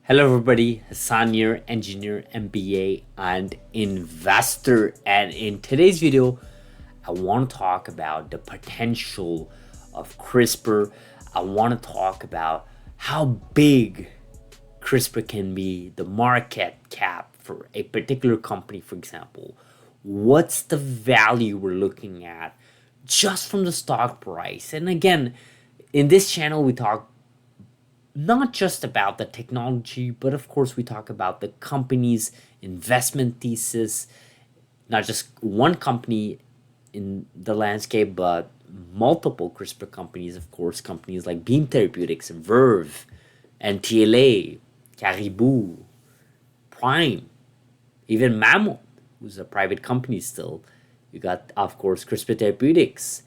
Hello, everybody. Hassan here, engineer, MBA, and investor. And in today's video, I want to talk about the potential of CRISPR. I want to talk about how big CRISPR can be, the market cap for a particular company, for example. What's the value we're looking at just from the stock price? And again, in this channel, we talk not just about the technology, but of course, we talk about the company's investment thesis, not just one company in the landscape, but multiple CRISPR companies, of course, companies like Beam Therapeutics, Verve, NTLA, Caribou, Prime, even Mammoth, who's a private company still. You got, of course, CRISPR Therapeutics,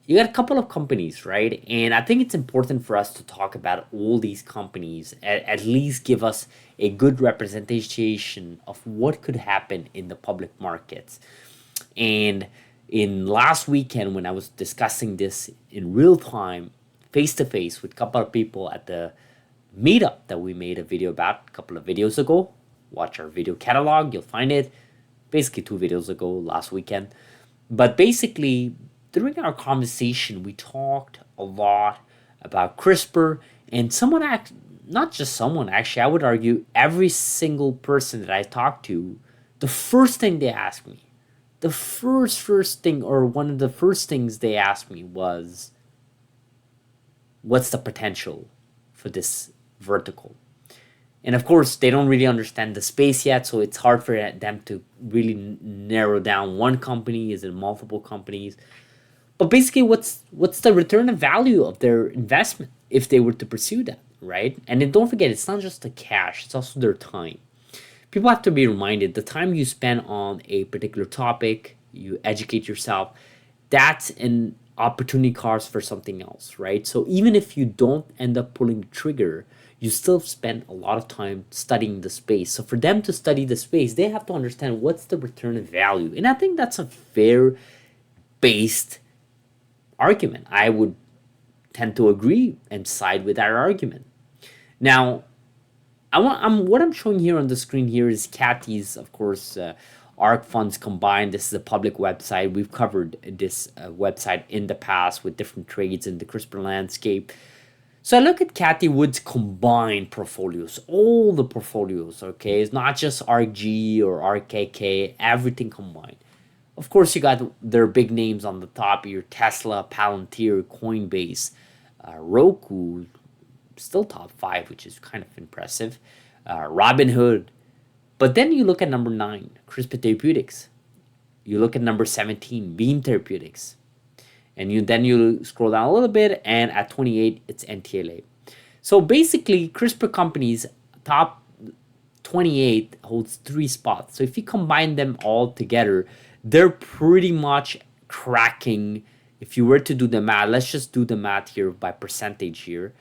you got a couple of companies, right? And I think it's important for us to talk about all these companies, at least give us a good representation of what could happen in the public markets. And in last weekend, when I was discussing this in real time, face to face with a couple of people at the meetup that we made a video about a couple of videos ago, watch our video catalog, you'll find it basically 2 videos ago last weekend. But basically, during our conversation, we talked a lot about CRISPR, and not just someone, actually, I would argue every single person that I talked to, the first thing they asked me, the first thing, or one of the first things they asked me was, what's the potential for this vertical? And of course, they don't really understand the space yet, so it's hard for them to really narrow down one company. Is it multiple companies? But basically, what's the return of value of their investment if they were to pursue that, right? And then don't forget, it's not just the cash; it's also their time. People have to be reminded the time you spend on a particular topic, you educate yourself. That's an opportunity cost for something else, right? So even if you don't end up pulling the trigger, you still spend a lot of time studying the space. So for them to study the space, they have to understand what's the return of value. And I think that's a fair based argument. I would tend to agree and side with our argument. Now, what I'm showing here on the screen here is Kathy's, of course, ARC funds combined. This is a public website. We've covered this website in the past with different trades in the CRISPR landscape. So I look at Kathy Wood's combined portfolios, all the portfolios, okay? It's not just ARCG or RKK, everything combined. Of course, you got their big names on the top, your Tesla, Palantir, Coinbase, Roku, still top 5, which is kind of impressive, Robinhood. But then you look at number 9, CRISPR Therapeutics. You look at number 17, Beam Therapeutics. And you scroll down a little bit, and at 28, it's NTLA. So basically, CRISPR companies, top 28 holds 3 spots. So if you combine them all together, they're pretty much cracking. If you were to do the math, let's just do the math here by percentage here.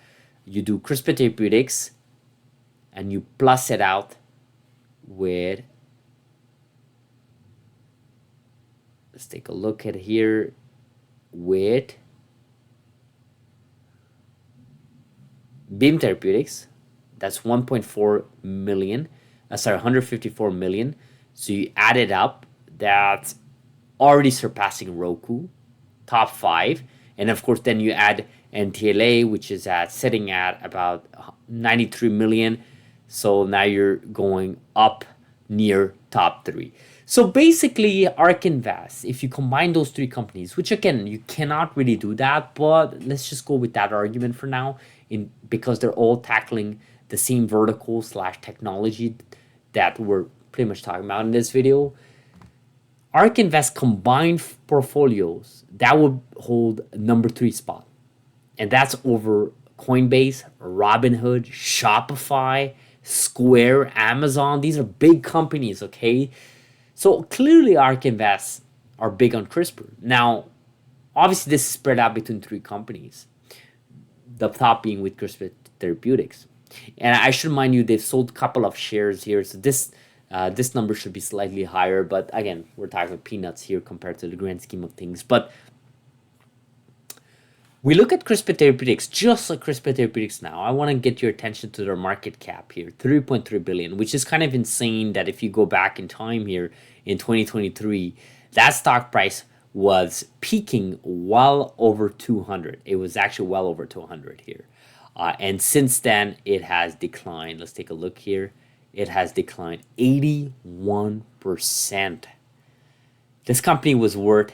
You do CRISPR Therapeutics and you plus it out with, let's take a look at here, with Beam Therapeutics. That's 1.4 million. 154 million. So you add it up, that's already surpassing Roku, top 5. And of course, then you add NTLA, which is sitting at about 93 million. So now you're going up near top 3. So basically, ARK Invest, if you combine those 3 companies, which again, you cannot really do that, but let's just go with that argument for now, because they're all tackling the same vertical / technology that we're pretty much talking about in this video. ARK Invest combined portfolios, that would hold number 3 spot. And that's over Coinbase, Robinhood, Shopify, Square, Amazon. These are big companies, okay? So clearly ARK Invest are big on CRISPR. Now, obviously this is spread out between 3 companies. The top being with CRISPR Therapeutics. And I should remind you, they've sold a couple of shares here. So this number should be slightly higher. But again, we're talking peanuts here compared to the grand scheme of things. But We look at CRISPR Therapeutics, just like CRISPR Therapeutics now. I want to get your attention to their market cap here, 3.3 billion, which is kind of insane that if you go back in time here in 2023, that stock price was peaking well over 200. It was actually well over 200 here. And since then, it has declined. Let's take a look here. It has declined 81%. This company was worth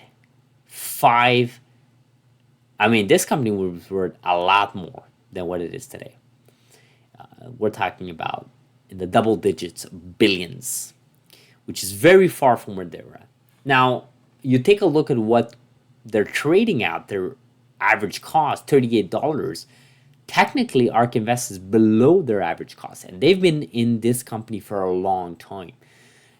this company was worth a lot more than what it is today. We're talking about in the double digits, billions, which is very far from where they were at. Now, you take a look at what they're trading at, their average cost, $38. Technically, ARK Invest is below their average cost, and they've been in this company for a long time.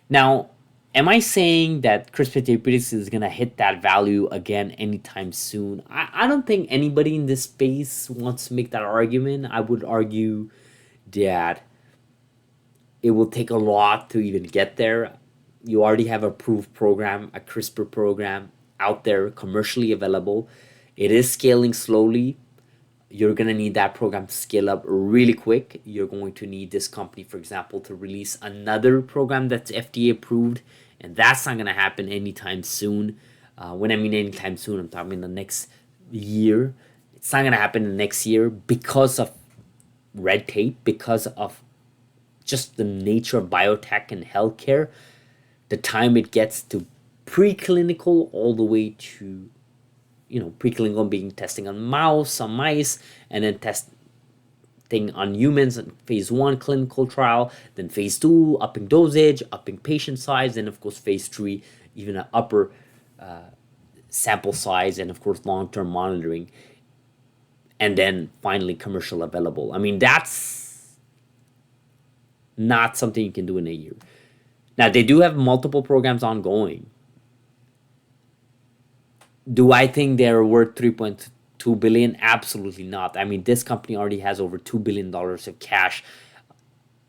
Now, am I saying that CRISPR Therapeutics is going to hit that value again anytime soon? I don't think anybody in this space wants to make that argument. I would argue that it will take a lot to even get there. You already have a approved program, a CRISPR program out there commercially available. It is scaling slowly. You're going to need that program to scale up really quick. You're going to need this company, for example, to release another program that's FDA approved, and that's not going to happen anytime soon. When I mean anytime soon, I'm talking in the next year. It's not going to happen in the next year because of red tape, because of just the nature of biotech and healthcare. The time it gets to preclinical all the way to preclinical being testing on mice, and then testing on humans in phase 1 clinical trial, then phase 2, upping dosage, upping patient size, and of course phase 3, even an upper sample size, and of course long-term monitoring, and then finally commercial available. I mean, that's not something you can do in a year. Now, they do have multiple programs ongoing. Do I think they're worth 3.2 billion? Absolutely not. I mean, this company already has over $2 billion of cash.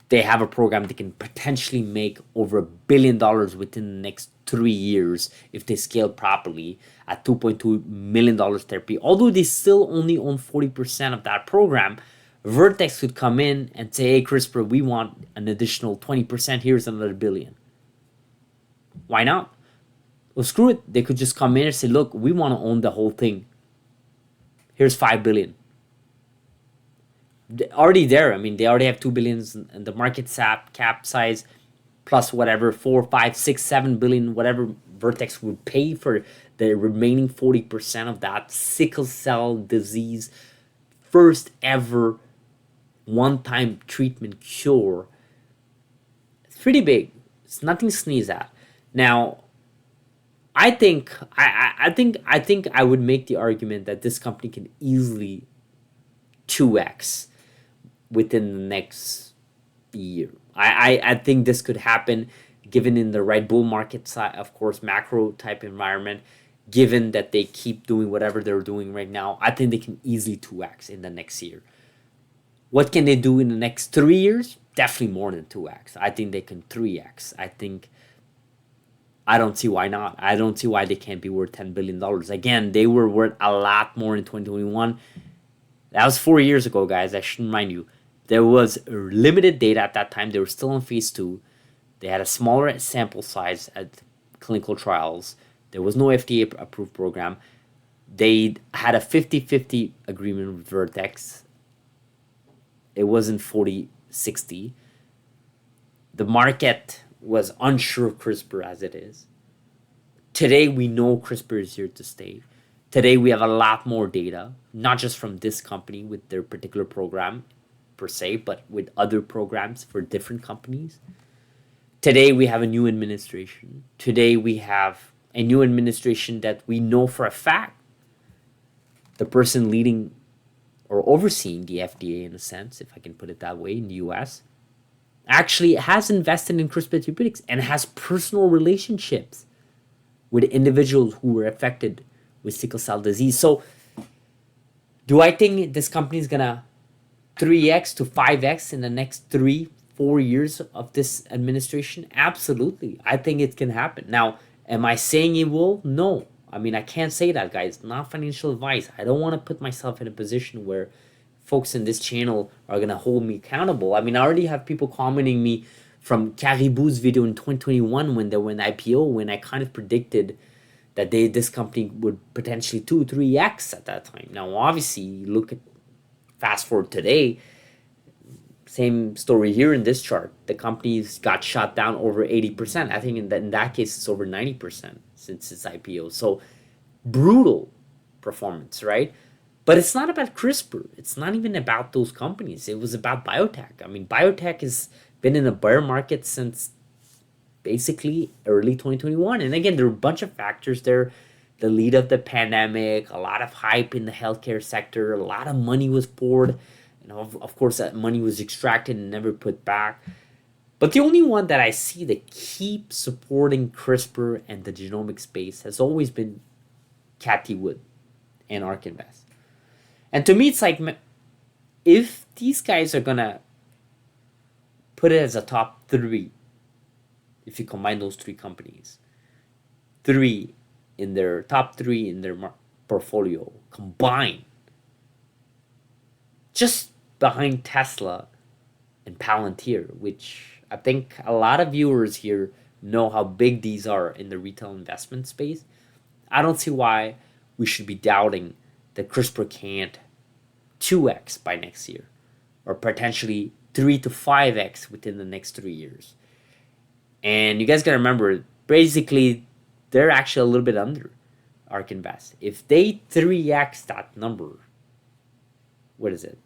They have a program that can potentially make over $1 billion within the next 3 years if they scale properly at $2.2 million therapy. Although they still only own 40% of that program, Vertex could come in and say, hey, CRISPR, we want an additional 20%. Here's another $1 billion. Why not? Well, screw it. They could just come in and say, look, we want to own the whole thing. Here's $5 billion. They're already there. I mean, they already have $2 billion in the market cap size, plus whatever, 4, 5, 6, 7 billion, whatever Vertex would pay for the remaining 40% of that sickle cell disease, first ever one-time treatment cure. It's pretty big. It's nothing to sneeze at. Now, I think I would make the argument that this company can easily 2x within the next year. I think this could happen given in the right bull market side, of course, macro type environment, given that they keep doing whatever they're doing right now. I think they can easily 2x in the next year. What can they do in the next 3 years? Definitely more than 2x. I think they can 3x. I don't see why not. I don't see why they can't be worth $10 billion. Again, they were worth a lot more in 2021. That was 4 years ago, guys. I should remind you. There was limited data at that time. They were still in phase 2. They had a smaller sample size at clinical trials. There was no FDA approved program. They had a 50-50 agreement with Vertex. It wasn't 40-60. The market was unsure of CRISPR as it is. Today, we know CRISPR is here to stay. Today, we have a lot more data, not just from this company with their particular program per se, but with other programs for different companies. Today, we have a new administration. Today, we have a new administration that we know for a fact the person leading or overseeing the FDA, in a sense, if I can put it that way, in the US, actually has invested in CRISPR Therapeutics and has personal relationships with individuals who were affected with sickle cell disease. So do I think this company is going to 3x to 5x in the next 3-4 years of this administration? Absolutely. I think it can happen. Now, am I saying it will? No. I mean, I can't say that, guys. Not financial advice. I don't want to put myself in a position where folks in this channel are gonna hold me accountable. I mean, I already have people commenting me from Caribou's video in 2021 when they went IPO, when I kind of predicted that this company would potentially 2-3x at that time. Now, obviously, look at fast forward today, same story here in this chart. The company's got shot down over 80%. I think in that case, it's over 90% since its IPO. So brutal performance, right? But it's not about CRISPR. It's not even about those companies. It was about biotech. I mean, biotech has been in a bear market since basically early 2021. And again, there are a bunch of factors there. The lead of the pandemic, a lot of hype in the healthcare sector, a lot of money was poured. And of course, that money was extracted and never put back. But the only one that I see that keeps supporting CRISPR and the genomic space has always been Cathie Wood and ARK Invest. And to me, it's like, if these guys are going to put it as a top three, if you combine those three companies, top three in their portfolio combined, just behind Tesla and Palantir, which I think a lot of viewers here know how big these are in the retail investment space. I don't see why we should be doubting that CRISPR can't 2x by next year, or potentially 3 to 5x within the next 3 years. And you guys gotta remember, basically, they're actually a little bit under ARK Invest. If they 3x that number, what is it?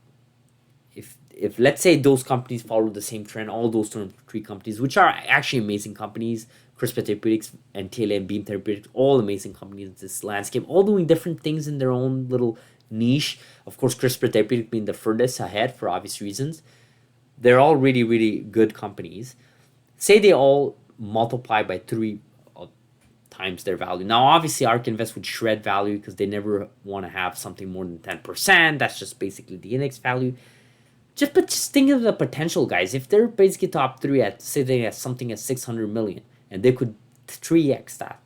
If let's say those companies follow the same trend, all those three companies, which are actually amazing companies, CRISPR Therapeutics and TLA and Beam Therapeutics, all amazing companies in this landscape, all doing different things in their own little niche. Of course, CRISPR Therapeutics being the furthest ahead for obvious reasons. They're all really, really good companies. Say they all multiply by 3 times their value. Now, obviously, ARK Invest would shred value because they never want to have something more than 10%. That's just basically the index value. But just think of the potential, guys. If they're basically top three at, say they have something at 600 million and they could 3x that,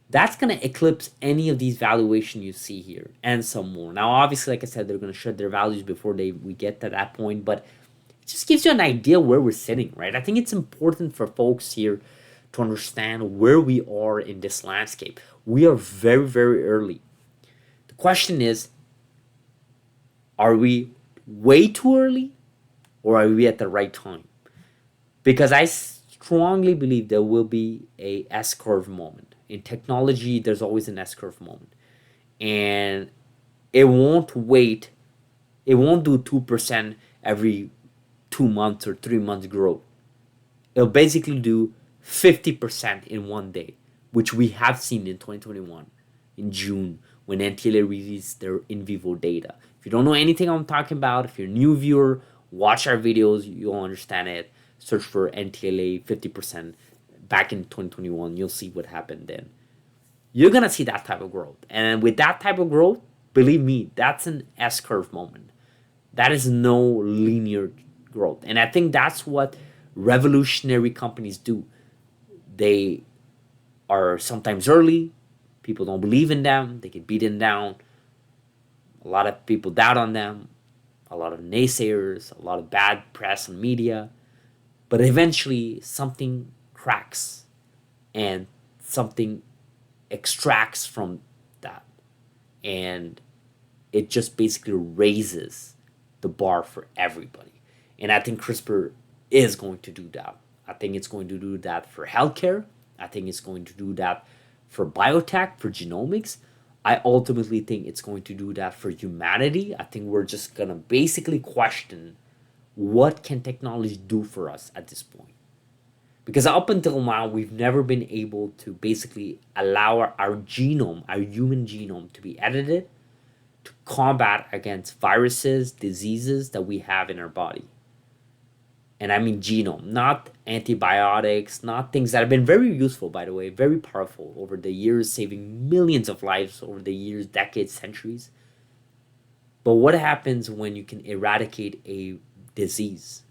that's going to eclipse any of these valuation you see here and some more. Now, obviously, like I said, they're going to shred their values before we get to that point, but it just gives you an idea where we're sitting, right? I think it's important for folks here to understand where we are in this landscape. We are very, very early. The question is, are we way too early, or are we at the right time? Because I strongly believe there will be a S-curve moment. In technology, there's always an S-curve moment. And it won't wait. It won't do 2% every 2 months or 3 months growth. It'll basically do 50% in one day, which we have seen in 2021, in June, when NTLA released their in vivo data. If you don't know anything I'm talking about, if you're a new viewer, watch our videos, you'll understand it. Search for NTLA 50% back in 2021. You'll see what happened then. You're going to see that type of growth. And with that type of growth, believe me, that's an S-curve moment. That is no linear growth. And I think that's what revolutionary companies do. They are sometimes early. People don't believe in them. They get beaten down. A lot of people doubt on them. A lot of naysayers. A lot of bad press and media. But eventually something cracks and something extracts from that. And it just basically raises the bar for everybody. And I think CRISPR is going to do that. I think it's going to do that for healthcare. I think it's going to do that for biotech, for genomics. I ultimately think it's going to do that for humanity. I think we're just going to basically question, what can technology do for us at this point? Because up until now, we've never been able to basically allow our genome, our human genome, to be edited to combat against viruses, diseases that we have in our body. And I mean genome, not antibiotics, not things that have been very useful, by the way, very powerful over the years, saving millions of lives over the years, decades, centuries. But what happens when you can eradicate a disease?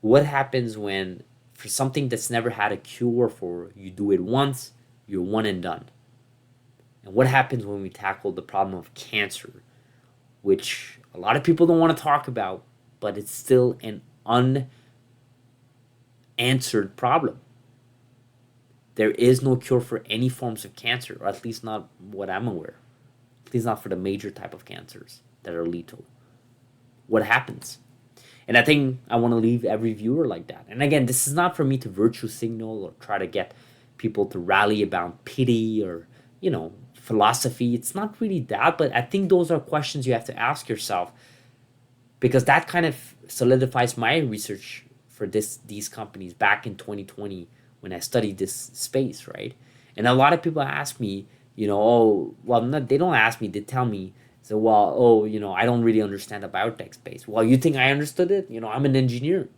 What happens when, for something that's never had a cure for, you do it once, you're one and done? And what happens when we tackle the problem of cancer, which a lot of people don't want to talk about, but it's still an unanswered problem. There is no cure for any forms of cancer, or at least not what I'm aware. At least not for the major type of cancers that are lethal. What happens? And I think I want to leave every viewer like that. And again, this is not for me to virtue signal or try to get people to rally about pity or, philosophy. It's not really that, but I think those are questions you have to ask yourself, because that kind of solidifies my research for these companies back in 2020 when I studied this space, right? And a lot of people ask me, oh, well, not, they don't ask me, they tell me, so, well, oh, I don't really understand the biotech space. Well, you think I understood it? I'm an engineer,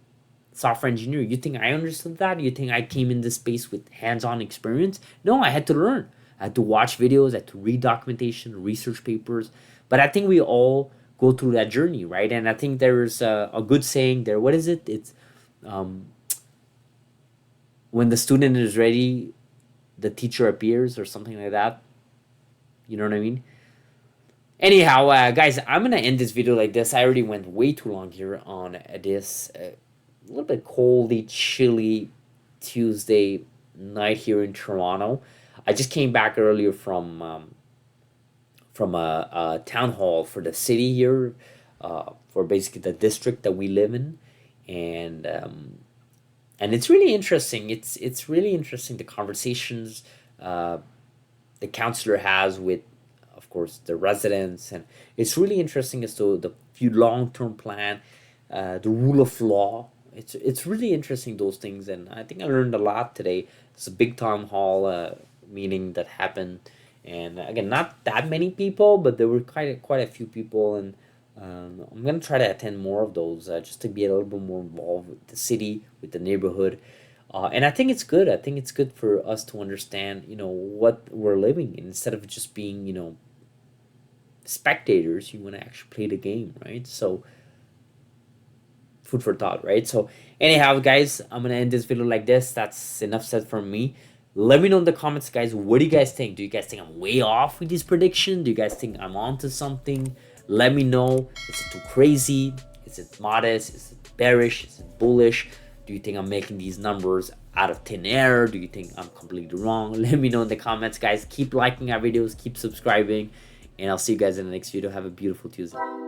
software engineer. You think I understood that? You think I came in this space with hands-on experience? No, I had to learn. I had to watch videos, I had to read documentation, research papers. But I think we all go through that journey, right? And I think there's a good saying there. What is it? It's um, when the student is ready, the teacher appears, or something like that. You know what I mean? Anyhow, guys, I'm gonna end this video like this. I already went way too long here on this a little bit coldy, chilly Tuesday night here in Toronto. I just came back earlier from a town hall for the city here, for basically the district that we live in, and it's really interesting. It's really interesting, the conversations the counselor has with, of course, the residents, and it's really interesting as to the few long-term plan, the rule of law. It's really interesting, those things, and I think I learned a lot today. It's a big town hall meeting that happened, and again, not that many people, but there were quite a few people, and I'm gonna try to attend more of those, just to be a little bit more involved with the city, with the neighborhood. And I think it's good. I think it's good for us to understand, what we're living in, instead of just being, spectators. You want to actually play the game, right? So, food for thought, right? So, anyhow, guys, I'm gonna end this video like this. That's enough said from me. Let me know in the comments, guys. What do you guys think? Do you guys think I'm way off with this prediction? Do you guys think I'm onto something? Let me know. Is it too crazy? Is it modest? Is it bearish? Is it bullish? Do you think I'm making these numbers out of thin air? Do you think I'm completely wrong? Let me know in the comments, guys. Keep liking our videos, keep subscribing, and I'll see you guys in the next video. Have a beautiful Tuesday.